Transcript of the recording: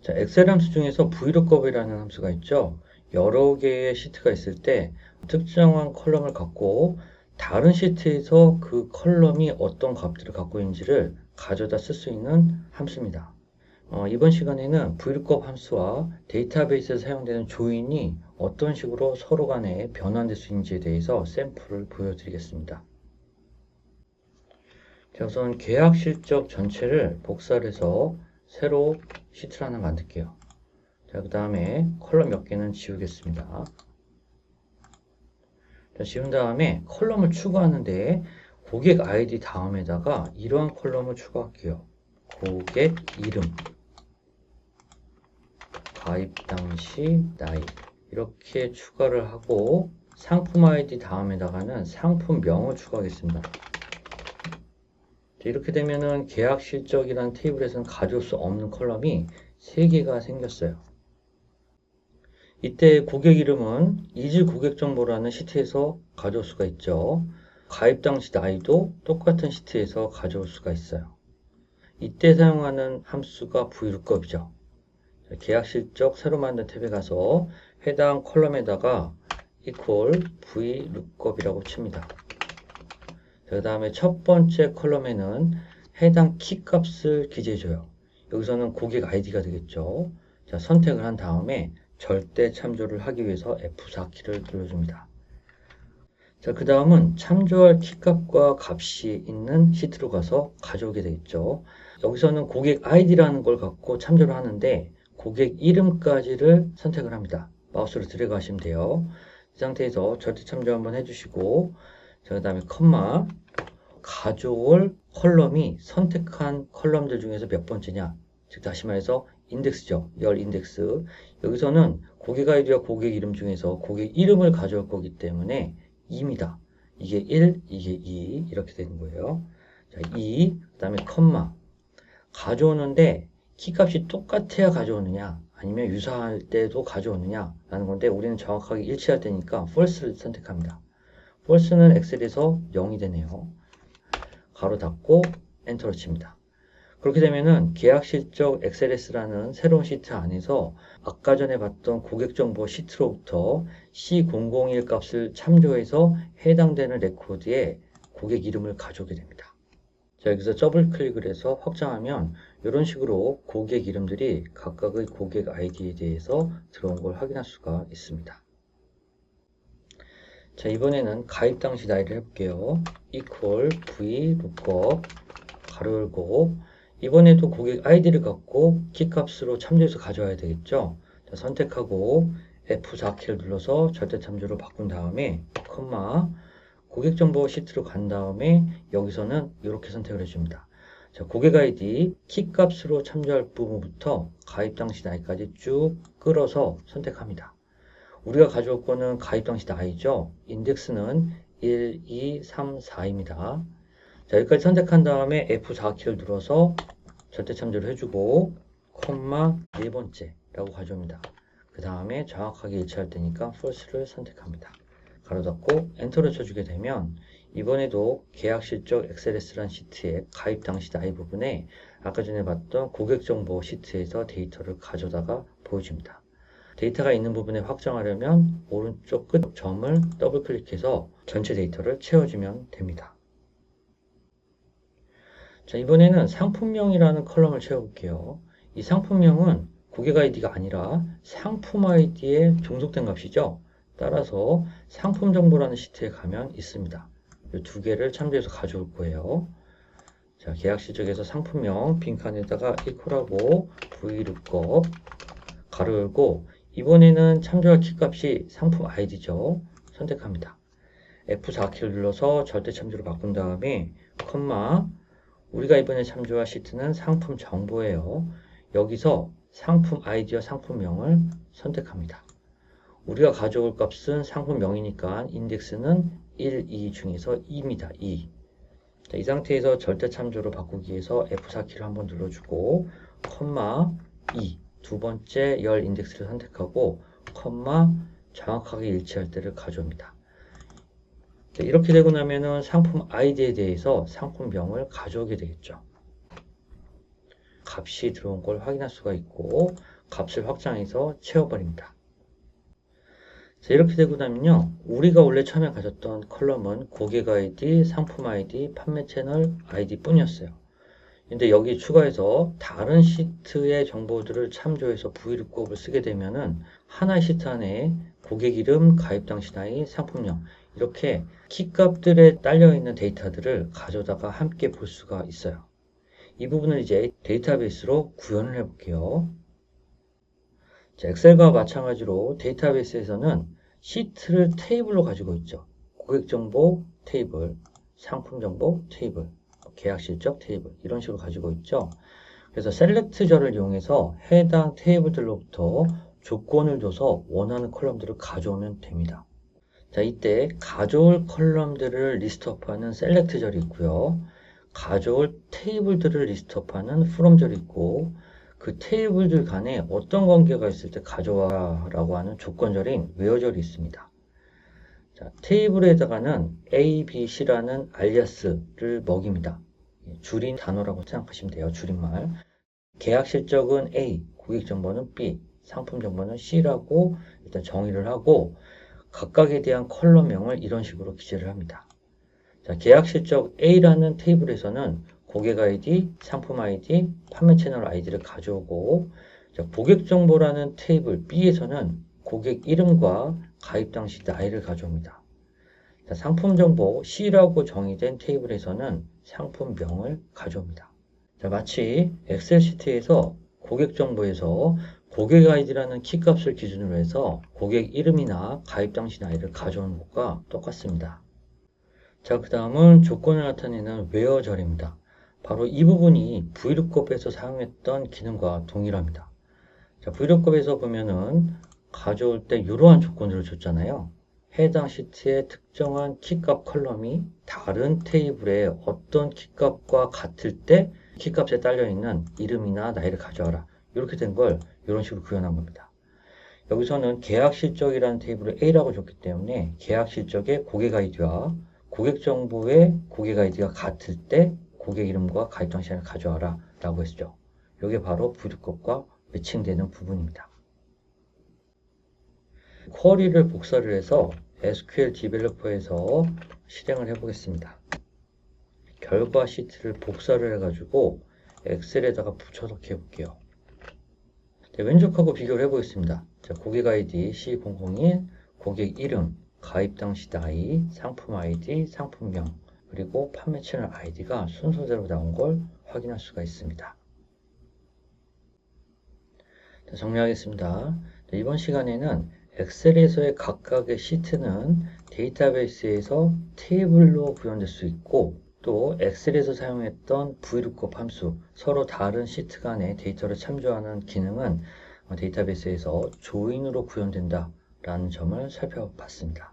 자, 엑셀 함수 중에서 VLOOKUP이라는 함수가 있죠. 여러 개의 시트가 있을 때 특정한 컬럼을 갖고 다른 시트에서 그 컬럼이 어떤 값들을 갖고 있는지를 가져다 쓸 수 있는 함수입니다. 이번 시간에는 VLOOKUP 함수와 데이터베이스에서 사용되는 조인이 어떤 식으로 서로 간에 변환될 수 있는지에 대해서 샘플을 보여드리겠습니다. 자, 우선 계약 실적 전체를 복사를 해서 새로 시트를 하나 만들게요. 자, 그 다음에 컬럼 몇 개는 지우겠습니다. 자, 지운 다음에 컬럼을 추가하는데 고객 아이디 다음에다가 이러한 컬럼을 추가할게요. 고객 이름, 가입 당시 나이 이렇게 추가를 하고 상품 아이디 다음에다가는 상품명을 추가하겠습니다. 이렇게 되면은 계약 실적이라는 테이블에서는 가져올 수 없는 컬럼이 3개가 생겼어요. 이때 고객 이름은 이질 고객 정보라는 시트에서 가져올 수가 있죠. 가입 당시 나이도 똑같은 시트에서 가져올 수가 있어요. 이때 사용하는 함수가 VLOOKUP이죠. 계약 실적 새로 만든 탭에 가서 해당 컬럼에다가 equal VLOOKUP이라고 칩니다. 그 다음에 첫 번째 컬럼에는 해당 키 값을 기재해줘요. 여기서는 고객 아이디가 되겠죠. 자, 선택을 한 다음에 절대 참조를 하기 위해서 F4키를 눌러줍니다. 자, 그 다음은 참조할 키 값과 값이 있는 시트로 가서 가져오게 되겠죠. 여기서는 고객 아이디라는 걸 갖고 참조를 하는데 고객 이름까지를 선택을 합니다. 마우스로 드래그 하시면 돼요. 이 상태에서 절대 참조 한번 해주시고, 자, 그 다음에 컴마, 가져올 컬럼이 선택한 컬럼들 중에서 몇 번째냐, 즉 다시 말해서 인덱스죠. 열 인덱스. 여기서는 고객 아이디와 고객 이름 중에서 고객 이름을 가져올 거기 때문에 2입니다. 이게 1, 이게 2 이렇게 되는 거예요. 자, 2, 그 다음에 컴마. 가져오는데 키값이 똑같아야 가져오느냐 아니면 유사할 때도 가져오느냐 라는 건데 우리는 정확하게 일치할 때니까 false를 선택합니다. false는 엑셀에서 0이 되네요. 가로 닫고 엔터를 칩니다. 그렇게 되면은 계약 실적 XLS라는 새로운 시트 안에서 아까 전에 봤던 고객 정보 시트로부터 C001 값을 참조해서 해당되는 레코드에 고객 이름을 가져오게 됩니다. 자, 여기서 더블 클릭을 해서 확장하면 이런 식으로 고객 이름들이 각각의 고객 아이디에 대해서 들어온 걸 확인할 수가 있습니다. 자, 이번에는 가입 당시 나이를 해볼게요. equal VLOOKUP 가로 열고 이번에도 고객 아이디를 갖고 키값으로 참조해서 가져와야 되겠죠. 자, 선택하고 F4키를 눌러서 절대 참조로 바꾼 다음에 콤마 고객 정보 시트로 간 다음에 여기서는 이렇게 선택을 해줍니다. 자, 고객 아이디 키값으로 참조할 부분부터 가입 당시 나이까지 쭉 끌어서 선택합니다. 우리가 가져올 거는 가입 당시 나이죠. 인덱스는 1, 2, 3, 4입니다. 자, 여기까지 선택한 다음에 F4키를 눌러서 절대 참조를 해주고 콤마 네 번째라고 가져옵니다. 그 다음에 정확하게 일치할 때니까 false를 선택합니다. 가로 닫고 엔터를 쳐주게 되면 이번에도 계약 실적 XLS라는 시트의 가입 당시 나이 부분에 아까 전에 봤던 고객 정보 시트에서 데이터를 가져다가 보여줍니다. 데이터가 있는 부분에 확장하려면 오른쪽 끝 점을 더블 클릭해서 전체 데이터를 채워주면 됩니다. 자, 이번에는 상품명이라는 컬럼을 채워볼게요. 이 상품명은 고객 아이디가 아니라 상품 아이디에 종속된 값이죠. 따라서 상품 정보라는 시트에 가면 있습니다. 이 두 개를 참조해서 가져올 거예요. 자, 계약 실적에서 상품명 빈칸에다가 equal하고 VLOOKUP 가로 열고 이번에는 참조할 키값이 상품 아이디죠. 선택합니다. F4키를 눌러서 절대 참조로 바꾼 다음에 컴마 우리가 이번에 참조할 시트는 상품 정보예요. 여기서 상품 아이디와 상품명을 선택합니다. 우리가 가져올 값은 상품명이니까 인덱스는 1, 2 중에서 2입니다. 2. 자, 이 상태에서 절대 참조로 바꾸기 위해서 F4키를 한번 눌러주고 컴마 2 두 번째 열 인덱스를 선택하고 컴마 정확하게 일치할 때를 가져옵니다. 자, 이렇게 되고 나면은 상품 아이디에 대해서 상품명을 가져오게 되겠죠. 값이 들어온 걸 확인할 수가 있고 값을 확장해서 채워버립니다. 자, 이렇게 되고 나면요, 우리가 원래 처음에 가졌던 컬럼은 고객 아이디, 상품 아이디, 판매 채널 아이디 뿐이었어요. 근데 여기 추가해서 다른 시트의 정보들을 참조해서 Vlookup 쓰게 되면은 하나의 시트 안에 고객 이름, 가입 당시 나이, 상품명 이렇게 키값들에 딸려있는 데이터들을 가져다가 함께 볼 수가 있어요. 이 부분을 이제 데이터베이스로 구현을 해볼게요. 자, 엑셀과 마찬가지로 데이터베이스에서는 시트를 테이블로 가지고 있죠. 고객 정보 테이블, 상품 정보 테이블, 계약 실적 테이블 이런 식으로 가지고 있죠. 그래서 셀렉트절을 이용해서 해당 테이블들로부터 조건을 줘서 원하는 컬럼들을 가져오면 됩니다. 자, 이때 가져올 컬럼들을 리스트업하는 셀렉트절이 있고요. 가져올 테이블들을 리스트업하는 from절이 있고, 그 테이블들 간에 어떤 관계가 있을 때 가져와 라고 하는 조건절인 where절이 있습니다. 자, 테이블에다가는 A, B, C라는 알리아스를 먹입니다. 줄인 단어라고 생각하시면 돼요. 줄임말. 계약 실적은 A, 고객 정보는 B, 상품 정보는 C라고 일단 정의를 하고 각각에 대한 컬럼명을 이런 식으로 기재를 합니다. 자, 계약 실적 A라는 테이블에서는 고객 아이디, 상품 아이디, 판매 채널 아이디를 가져오고, 자, 고객 정보라는 테이블 B에서는 고객 이름과 가입 당시 나이를 가져옵니다. 자, 상품 정보 C라고 정의된 테이블에서는 상품명을 가져옵니다. 자, 마치 엑셀 시트에서 고객 정보에서 고객 아이디라는 키값을 기준으로 해서 고객 이름이나 가입 당시 나이를 가져오는 것과 똑같습니다. 자, 그 다음은 조건을 나타내는 where절입니다. 바로 이 부분이 Vlookup에서 사용했던 기능과 동일합니다. 자, Vlookup에서 보면은 가져올 때 이러한 조건들을 줬잖아요. 해당 시트의 특정한 키값 컬럼이 다른 테이블의 어떤 키값과 같을 때 키값에 딸려있는 이름이나 나이를 가져와라. 이렇게 된 걸 이런 식으로 구현한 겁니다. 여기서는 계약 실적이라는 테이블을 A라고 줬기 때문에 계약 실적의 고객 아이디와 고객 정보의 고객 아이디가 같을 때 고객 이름과 가입 당시를 가져와라 라고 했죠. 이게 바로 Vlookup과 매칭되는 부분입니다. 쿼리를 복사를 해서 SQL 디벨로퍼에서 실행을 해보겠습니다. 결과 시트를 복사를 해가지고 엑셀에다가 붙여넣기 해볼게요. 네, 왼쪽하고 비교를 해보겠습니다. 자, 고객 아이디 C001, 고객 이름, 가입 당시 나이, 상품 아이디, 상품명, 그리고 판매 채널 아이디가 순서대로 나온 걸 확인할 수가 있습니다. 자, 정리하겠습니다. 자, 이번 시간에는 엑셀에서의 각각의 시트는 데이터베이스에서 테이블로 구현될 수 있고 또 엑셀에서 사용했던 Vlookup 함수, 서로 다른 시트 간의 데이터를 참조하는 기능은 데이터베이스에서 조인으로 구현된다 라는 점을 살펴봤습니다.